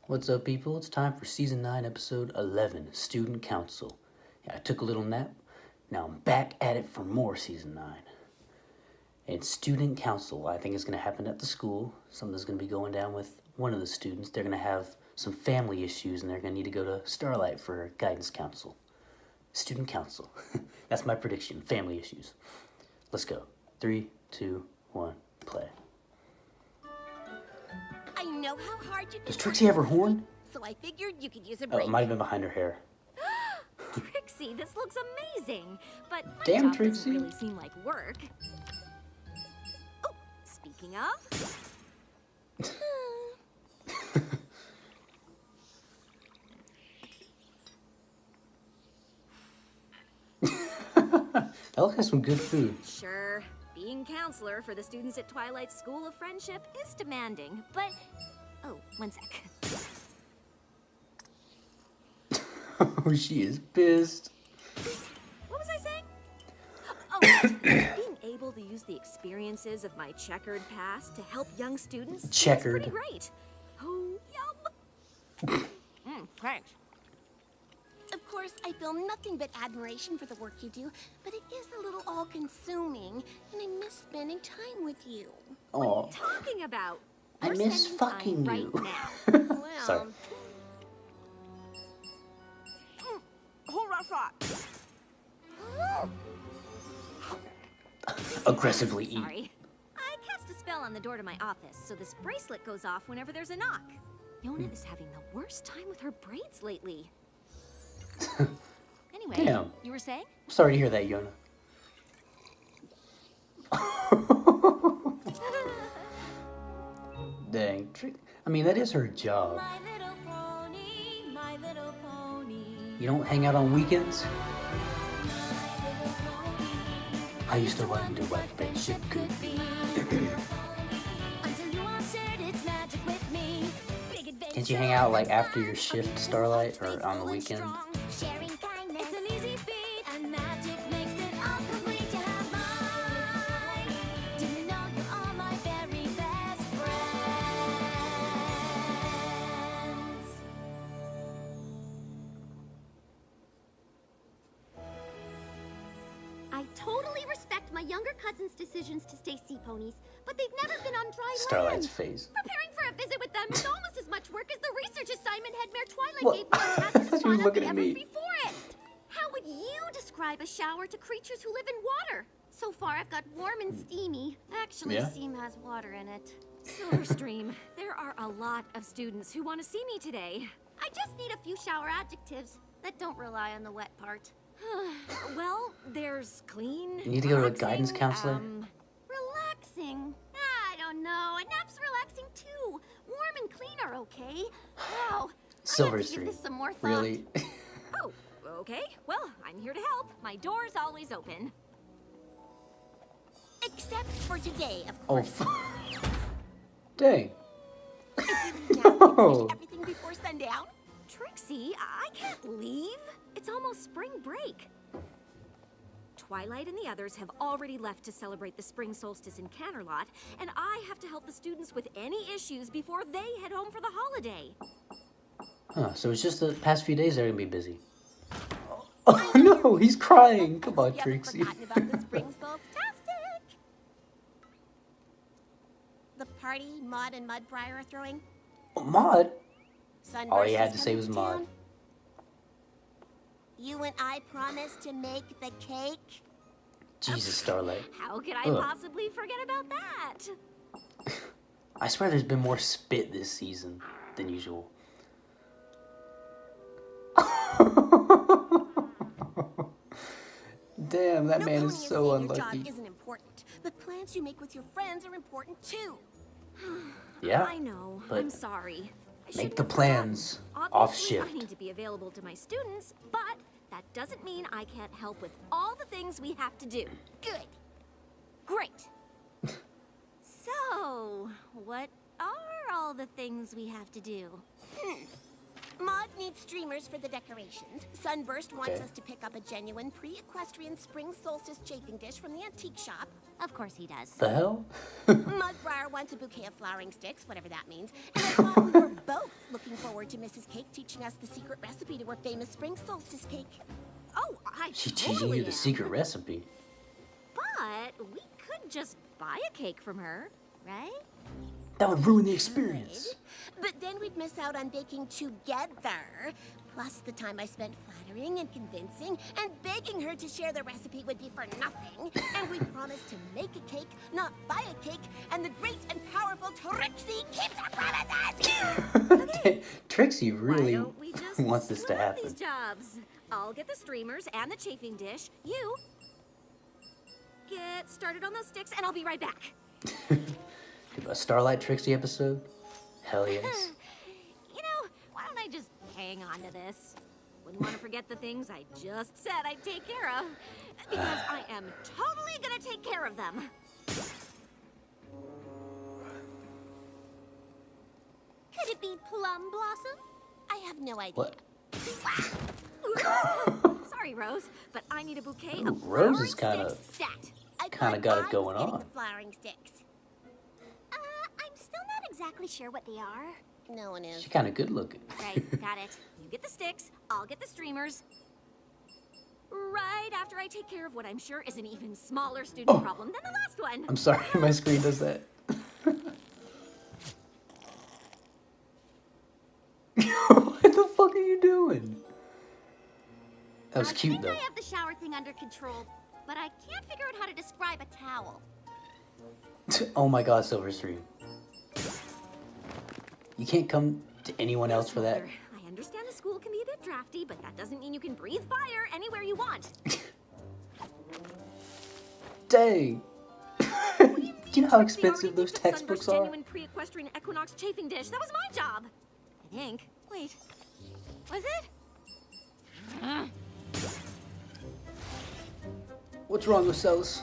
What's up, people? It's time for Season 9, Episode 11, Student Counsel. Yeah, I took a little nap. Now I'm back at it for more Season 9. And Student Counsel, I think is going to happen at the school. Something's going to be going down with one of the students. They're going to have some family issues, and they're going to need to go to Starlight for guidance counsel. Student Counsel. That's my prediction. Family issues. Let's go. 3, 2, 1, play. I know how hard you. Does Trixie have her horn? So I figured you could use a Oh, break. it might have been behind her hair. Trixie, this looks amazing, but my Damn, job Trixie. doesn't really seem like work. Oh, speaking of. That looks like some good food. Sure, being counselor for the students at Twilight's School of Friendship is demanding, but... Oh, one sec. Oh, she is pissed. What was I saying? Oh, being able to use the experiences of my checkered past to help young students Checkered. is pretty great. Oh, yum. Thanks. Of course, I feel nothing but admiration for the work you do, but it is a little all-consuming, and I miss spending time with you. Aw. What are you talking about? I We're miss spending fucking time you. Right now. Well, Sorry. Hold that thought. Aggressively eat. Sorry. I cast a spell on the door to my office, so this bracelet goes off whenever there's a knock. Yona is having the worst time with her braids lately. Anyway, Damn. you were saying? Sorry to hear that, Yona. Dang. I mean, that is her job. My little pony, my little pony. You don't hang out on weekends? I used to wonder what friendship could be. Until you are shared its magic with me. Can't you hang out like after your shift, Starlight, or on the weekend? Sharing kindness. It's an easy feat, and magic makes it all complete. You have mine. Do you know you are my very best friends? I totally respect my younger cousin's decisions to stay sea ponies, but they've never been on dry Starlight's land. face. Preparing for a visit with them is almost as much work as the research assignment Headmare Twilight What? gave me on I thought Hazardous you were Fauna of looking the at me. Everfree Forest. How would you describe a shower to creatures who live in water? So far, I've got warm and steamy. Actually, Yeah? steam has water in it. Silverstream, there are a lot of students who want to see me today. I just need a few shower adjectives that don't rely on the wet part. Well, there's clean. You need to go to a relaxing, guidance counselor? Relaxing? I don't know. A nap's relaxing too. Warm and clean are okay. Wow. I have to give this some more thought. Really? Oh, okay. Well, I'm here to help. My door's always open. Except for today, of Oh, course. dang. If you can No. finish everything before sundown. Trixie, I can't leave. It's almost spring break. Twilight and the others have already left to celebrate the spring solstice in Canterlot, and I have to help the students with any issues before they head home for the holiday. Huh, so it's just the past few days they're gonna be busy. Oh no, he's crying. Come on, You haven't Trixie. forgotten about the spring solstice. The party Maud and Mudbriar are throwing. Maud? Sunburst All you had is to say coming was Maud. town. You and I promised to make the cake. Jesus, Starlight. How could I Ugh. possibly forget about that? I swear there's been more spit this season than usual. Damn, that man is so Your job unlucky. isn't important. The plans you make with your friends are important too. Yeah, I know. but I'm sorry. I make shouldn't the have plans forgotten. off Obviously, shift. I need to be available to my students, but that doesn't mean I can't help with all the things we have to do. Good. Great. So, what are all the things we have to do? Maud needs streamers for the decorations. Sunburst wants Okay. us to pick up a genuine pre-equestrian spring solstice chafing dish from the antique shop. Of course he does. The hell? Mudbriar wants a bouquet of flowering sticks, whatever that means. And I thought we were both looking forward to Mrs. Cake teaching us the secret recipe to her famous spring solstice cake. Oh, I She's totally teaching you am. the secret recipe. But we could just buy a cake from her, right? That would ruin the experience. But then we'd miss out on baking together. Plus, the time I spent flattering and convincing and begging her to share the recipe would be for nothing. And we promised to make a cake, not buy a cake. And the great and powerful Trixie keeps her promises. Trixie Why really don't we just wants this to split up happen. these jobs? I'll get the streamers and the chafing dish. You get started on those sticks, and I'll be right back. A Starlight Trixie episode? Hell yes. You know, why don't I just hang on to this? Wouldn't want to forget the things I just said I'd take care of. Because I am totally gonna take care of them. Could it be Plum Blossom? I have no idea. What? Sorry, Rose, but I need a bouquet Ooh, of Rose is flowering kinda- sticks stat. I Kinda thought got it I was going getting on. the flowering sticks. I'm still not exactly sure what they are. No one is. She kind of good looking. Right, got it. You get the sticks, I'll get the streamers. Right after I take care of what I'm sure is an even smaller student problem than the last one. I'm sorry, my screen does that. What the fuck are you doing? That was cute though. I have the shower thing under control, but I can't figure out how to describe a towel. Oh my god, Silverstream. You can't come to anyone else for that. Mother, I understand the school can be a bit drafty, but that doesn't mean you can breathe fire anywhere you want. Dang. Do you know how Trixie expensive already those picked the textbooks Sunburst are? Genuine pre-equestrian equinox chafing dish. That was my job. I think. Wait. Was it? What's wrong with Celis?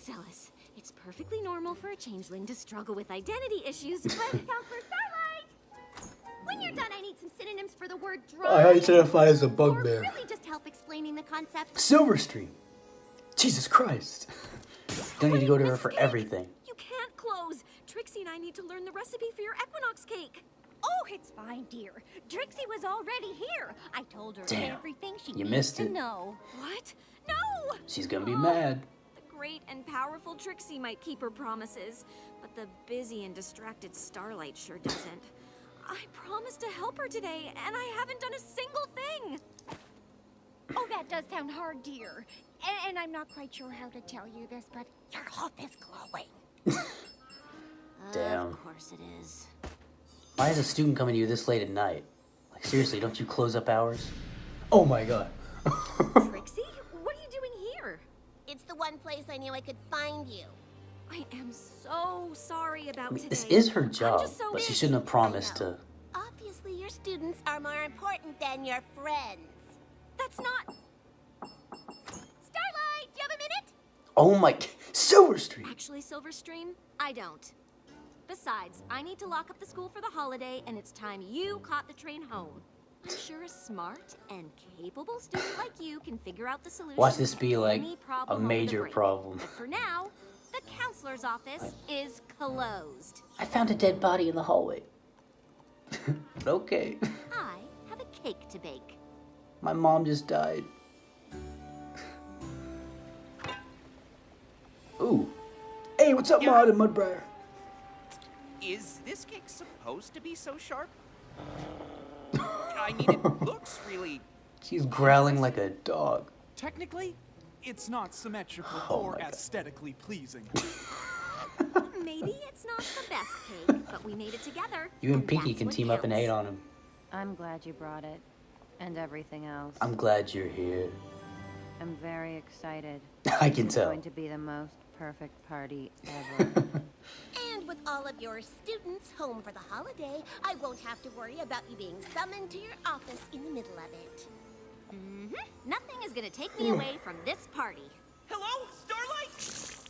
Celis, it's perfectly normal for a changeling to struggle with identity issues, but Counselor Starlight! When you're done, I need some synonyms for the word dry. I identify as a Or bugbear. really just help explaining the concept. Silverstream. Jesus Christ. Don't need to go to her for Cake, everything. You can't close. Trixie and I need to learn the recipe for your equinox cake. Oh, it's fine, dear. Trixie was already here. I told her Damn, everything she you needs missed to it. know. What? No! She's gonna be mad. The great and powerful Trixie might keep her promises, but the busy and distracted Starlight sure doesn't. I promised to help her today, and I haven't done a single thing. Oh, that does sound hard, dear. And I'm not quite sure how to tell you this, but your health is glowing. Damn. Of course it is. Why is a student coming to you this late at night? Like, seriously, don't you close up hours? Oh my god. Trixie, what are you doing here? It's the one place I knew I could find you. I am so sorry about I mean, today. this is her I'm job, just so but she busy. shouldn't have promised I know. to. Obviously, your students are more important than your friends. That's not... Starlight, do you have a minute? Oh my. Silverstream! Actually, Silverstream, I don't. Besides, I need to lock up the school for the holiday, and it's time you caught the train home. I'm sure a smart and capable student like you can figure out the solution. Watch this be to like any a problem over the major break. problem. But for now, the counselor's office is closed. I found a dead body in the hallway. Okay. I have a cake to bake. My mom just died. Ooh. Hey, what's up, Maud and Mudbriar? Is this cake supposed to be so sharp? I mean, it looks really... She's growling like a dog. Technically, it's not symmetrical Oh or my God. aesthetically pleasing. Maybe it's not the best cake, but we made it together. You and Pinky that's can what team up and counts. hate on him. I'm glad you brought it. And everything else. I'm glad you're here. I'm very excited. I can It's tell. going to be the most perfect party ever. And with all of your students home for the holiday, I won't have to worry about you being summoned to your office in the middle of it. Nothing is gonna take me away from this party. Hello? Starlight?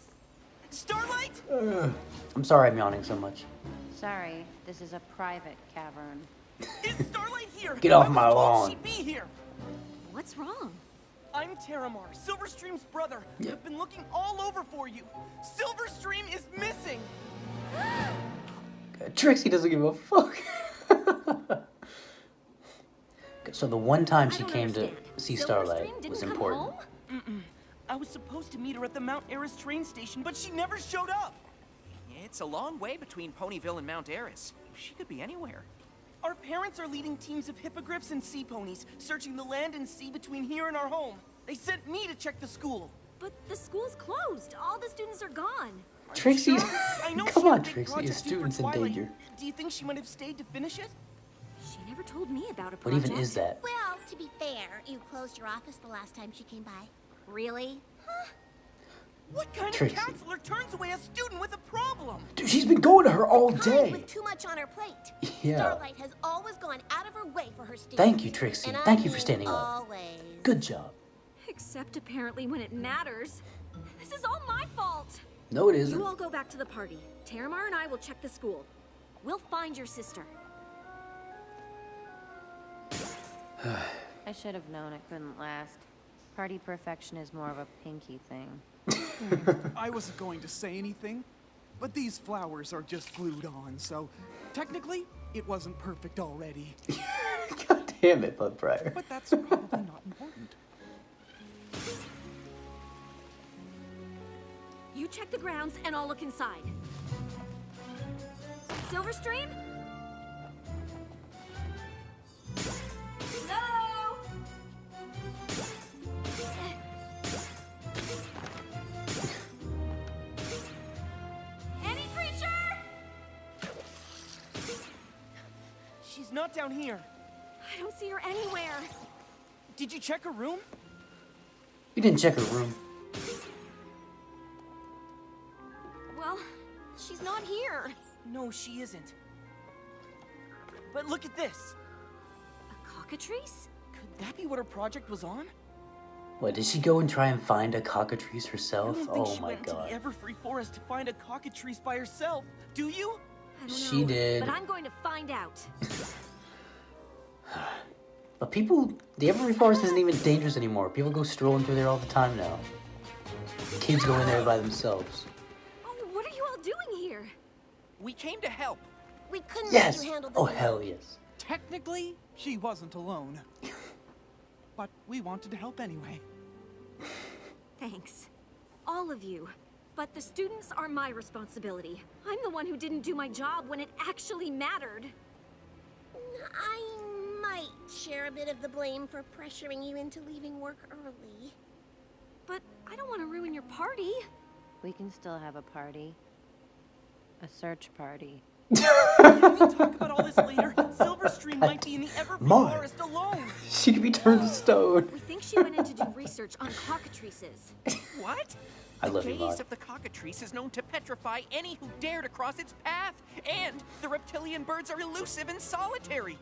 Starlight? I'm sorry I'm yawning so much. Sorry, this is a private cavern. Is Starlight here? Get off I was my told lawn. She'd be here. What's wrong? I'm Terramar, Silverstream's brother. Yep. I've been looking all over for you. Silverstream is missing. Trixie doesn't give a fuck. So the one time she I don't came to understand. see Silverstream Starlight didn't was come important. home? I was supposed to meet her at the Mount Eris train station, but she never showed up. It's a long way between Ponyville and Mount Eris. She could be anywhere. Our parents are leading teams of hippogriffs and sea ponies, searching the land and sea between here and our home. They sent me to check the school. But the school's closed. All the students are gone. Trixie, I know come she had on, a big Trixie. project Is due for students in Twilight. danger? Do you think she might have stayed to finish it? She never told me about a What project. even is that? Well, to be fair, you closed your office the last time she came by. Really? What kind Trixie. of counselor turns away a student with a problem? Dude, she's been going to her all Kind day. with too much on her plate. Yeah. Starlight has always gone out of her way for her students. Thank you, Trixie. And I Thank you for mean standing up. always. Good job. Except apparently when it matters. This is all my fault. No, it isn't. You all go back to the party. Terramar and I will check the school. We'll find your sister. I should have known it couldn't last. Party perfection is more of a Pinky thing. I wasn't going to say anything, but these flowers are just glued on, so technically, it wasn't perfect already. God damn it, Bud Pryor. But that's probably not important. You check the grounds and I'll look inside. Silverstream? No! Any creature? She's not down here. I don't see her anywhere. Did you check her room? You didn't check her room. Well, she's not here. No, she isn't. But look at this. A cockatrice? Could that be what her project was on? What, did she go and try and find a cockatrice I herself? don't think Oh she my went into god. the Everfree Forest to find a cockatrice by herself, do you? I don't know. She did. But I'm going to find out. But people, the Evergreen Forest isn't even dangerous anymore. People go strolling through there all the time now. Kids go in there by themselves. Oh, what are you all doing here? We came to help. We couldn't Yes! let you handle this. Oh, hell yes. Technically, she wasn't alone. But we wanted to help anyway. Thanks. All of you. But the students are my responsibility. I'm the one who didn't do my job when it actually mattered. I might share a bit of the blame for pressuring you into leaving work early. But I don't want to ruin your party. We can still have a party. A search party. Can we talk about all this later? Silverstream might be in the Everfree My. Forest alone. She could be turned to stone. We think she went in to do research on cockatrices. What? I love you, The Vi. gaze of the cockatrice is known to petrify any who dare to cross its path. And the reptilian birds are elusive and solitary.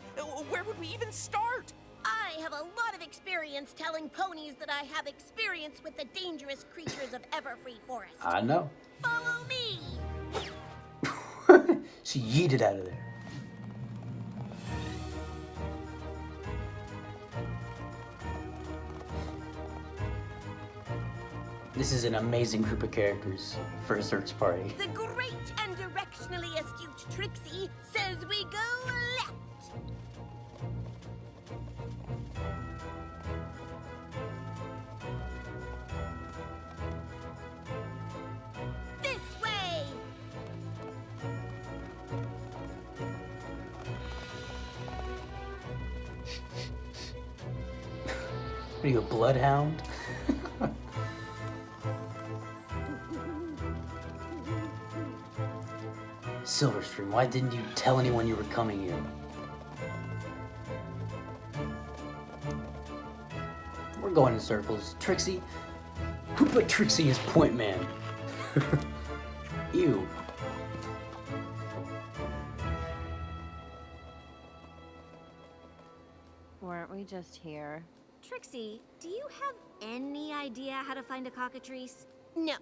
Where would we even start? I have a lot of experience telling ponies that I have experience with the dangerous creatures of Everfree Forest. I know. Follow me! She yeeted out of there. This is an amazing group of characters for a search party. The great and directionally astute Trixie says we go left. This way! What are you, a bloodhound? Silverstream, why didn't you tell anyone you were coming here? We're going in circles. Trixie? Who put Trixie as point man? Ew. Weren't we just here? Trixie, do you have any idea how to find a cockatrice? No,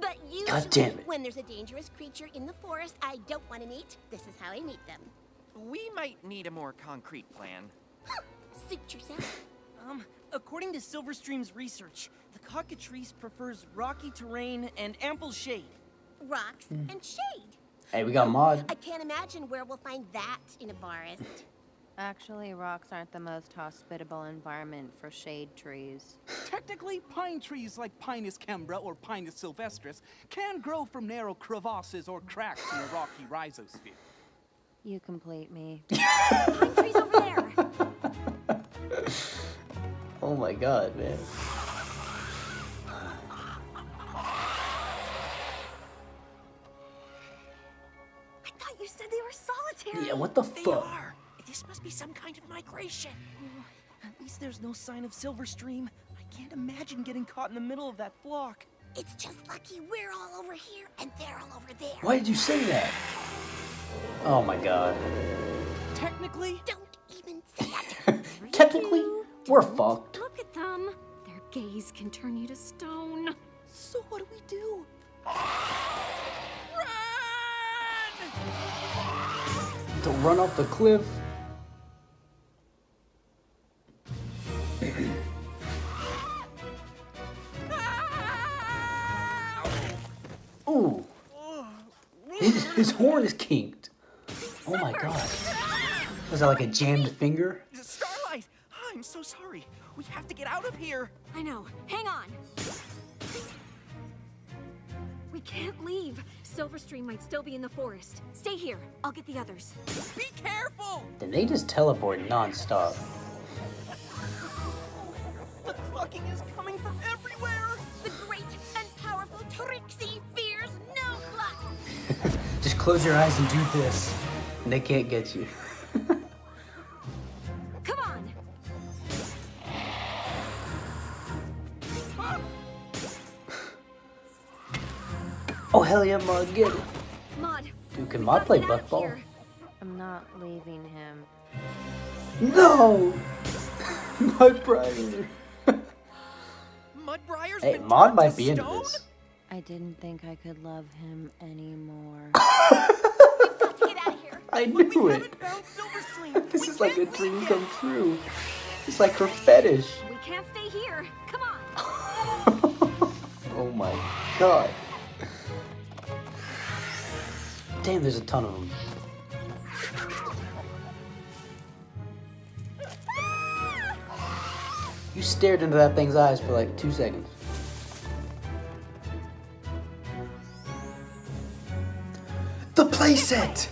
but usually God damn it. when there's a dangerous creature in the forest I don't want to meet, this is how I meet them. We might need a more concrete plan. Suit yourself. According to Silverstream's research, the cockatrice prefers rocky terrain and ample shade. Rocks and shade. Hey, we got Maud. I can't imagine where we'll find that in a forest. Actually, rocks aren't the most hospitable environment for shade trees. Technically, pine trees like Pinus cembra or Pinus sylvestris can grow from narrow crevasses or cracks in a rocky rhizosphere. You complete me. Pine trees over there. Oh my god, man. I thought you said they were solitary. Yeah, what the They fuck? are. This must be some kind of migration. At least there's no sign of Silverstream. I can't imagine getting caught in the middle of that flock. It's just lucky we're all over here and they're all over there. Why did you say that? Oh my god. Technically, Don't even say that. Technically, we're fucked. Look at them. Their gaze can turn you to stone. so what do we do? To run off the cliff. Ooh. His horn is kinked. Oh my god. Was that like a jammed finger? Starlight, I'm so sorry. We have to get out of here. I know. Hang on. We can't leave. Silverstream might still be in the forest. Stay here. I'll get the others. Be careful. Then they just teleport non-stop. The clucking is coming from everywhere! The great and powerful Trixie fears no cluck. Just close your eyes and do this. And they can't get you. Come on. Oh hell yeah, Maud, get it. Maud. Dude, can we Maud gotta play get out of buffball? here. I'm not leaving him. No! Mudbriar. Mudbriar's Hey, been Maud turned might to be into stone? this. I didn't think I could love him anymore. Got to get out of here. I We knew it. haven't found Silverstream! This We is like a can't dream leave come yet. true. It's like her fetish. We can't stay here. Come on. Oh my god. Damn, there's a ton of them. You stared into that thing's eyes for like 2 seconds. The playset!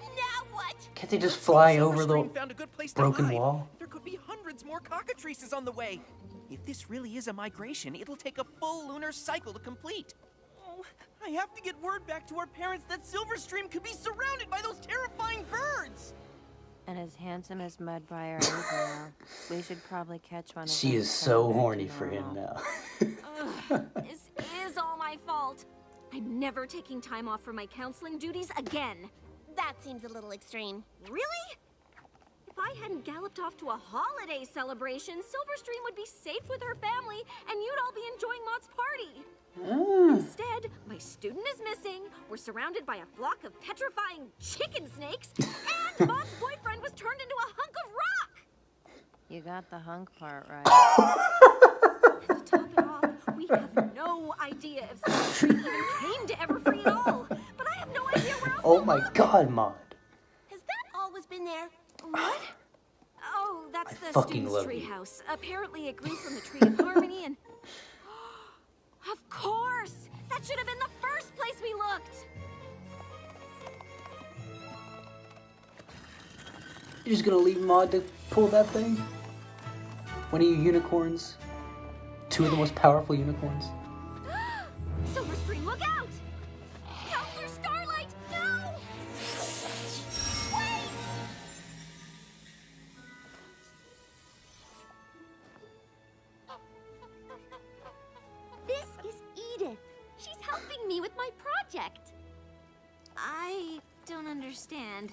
Now what? Can't they just fly over the Silverstream found a good place to broken hide. wall? There could be hundreds more cockatrices on the way. If this really is a migration, it'll take a full lunar cycle to complete. Oh, I have to get word back to our parents that Silverstream could be surrounded by those terrifying birds! And as handsome as Mudbriar is now, we should probably catch one of She them is and so send her horny to for him normal. now. This is all my fault. I'm never taking time off from my counseling duties again. That seems a little extreme. Really? If I hadn't galloped off to a holiday celebration, Silverstream would be safe with her family, and you'd all be enjoying Maud's party. Instead, my student is missing, we're surrounded by a flock of petrifying chicken snakes, and Maud's boyfriend was turned into a hunk of rock! You got the hunk part right. And to top it off, we have no idea if Silverstream even came to Everfree at all. But I have no idea where else Oh to my look. god, Maud. Has that always been there? What? Oh, that's I the fucking student's love you. treehouse. Apparently it grew from the Tree of Harmony and... Of course! That should have been the first place we looked! You're just gonna leave Maud to pull that thing? One of you unicorns? Two of the most powerful unicorns? Silverstream, look out! Counselor Starlight, no! Wait! This is Edith. She's helping me with my project. don't understand.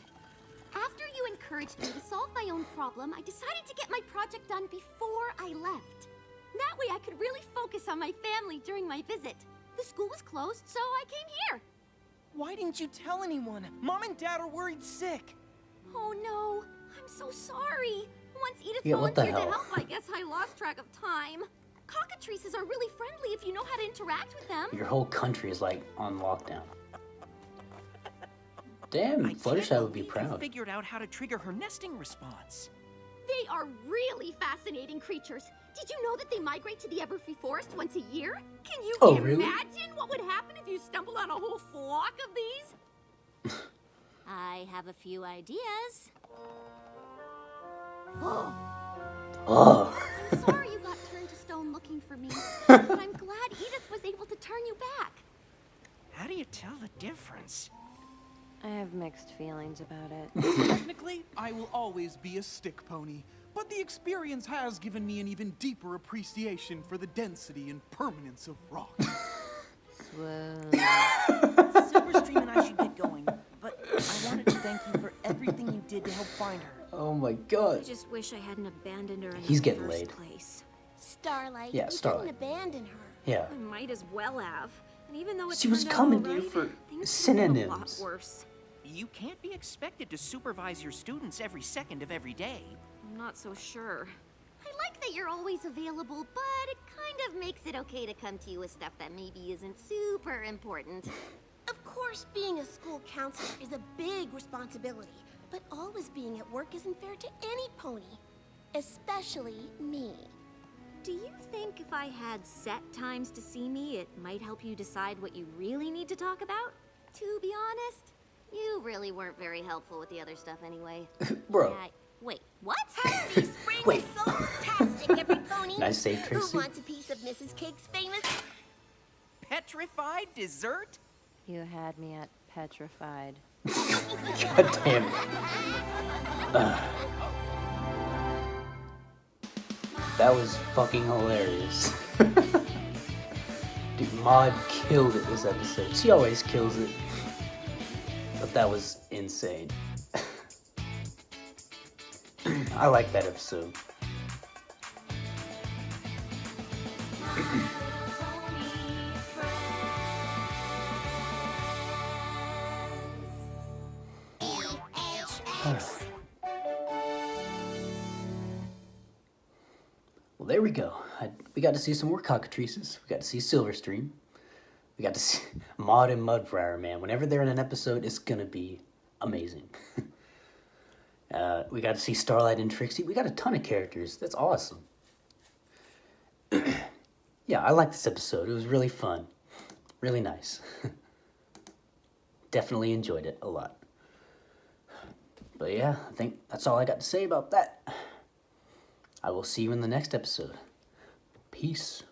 After you encouraged me to solve my own problem, I decided to get my project done before I left. That way I could really focus on my family during my visit. The school was closed, so I came here. Why didn't you tell anyone? Mom and Dad are worried sick. Oh no, I'm so sorry. Once Edith Yeah, what the volunteered to hell? help, I guess I lost track of time. Cockatrices are really friendly if you know how to interact with them. Your whole country is like on lockdown. Damn, I Fluttershy can't would be believe you proud. figured out how to trigger her nesting response. They are really fascinating creatures. Did you know that they migrate to the Everfree Forest once a year? Can you Oh, really? imagine what would happen if you stumbled on a whole flock of these? I have a few ideas. Oh, Oh. I'm sorry you got turned to stone looking for me, but I'm glad Edith was able to turn you back. How do you tell the difference? I have mixed feelings about it. Technically, I will always be a stick pony, but the experience has given me an even deeper appreciation for the density and permanence of rock. Swoon. Silverstream and I should get going, but I wanted to thank you for everything you did to help find her. Oh my I god. just wish I hadn't abandoned her in He's the getting first laid. place. Starlight, Yeah, you Starlight. didn't abandon her. Yeah. I might as well have. And even though it She was turned out coming to you alright, for things could have been a lot synonyms. worse. You can't be expected to supervise your students every second of every day. I'm not so sure. I like that you're always available, but it kind of makes it okay to come to you with stuff that maybe isn't super important. Of course, being a school counselor is a big responsibility, but always being at work isn't fair to any pony, especially me. Do you think if I had set times to see me, it might help you decide what you really need to talk about? To be honest, you really weren't very helpful with the other stuff anyway. Bro. Wait, what? Happy spring Wait. is so fantastic, every pony. Nice save, Who Tracy. wants a piece of Mrs. Cake's famous? Petrified dessert? You had me at petrified. God damn it. That was fucking hilarious. Dude, Maud killed it this episode. She always kills it. But that was insane. I like that episode. Well, there we go. We got to see some more cockatrices. We got to see Silverstream. We got to see Maud and Mudflower, man. Whenever they're in an episode, it's gonna be amazing. We got to see Starlight and Trixie. We got a ton of characters. That's awesome. Yeah, I like this episode. It was really fun. Really nice. Definitely enjoyed it a lot. But yeah, I think that's all I got to say about that. I will see you in the next episode. Peace.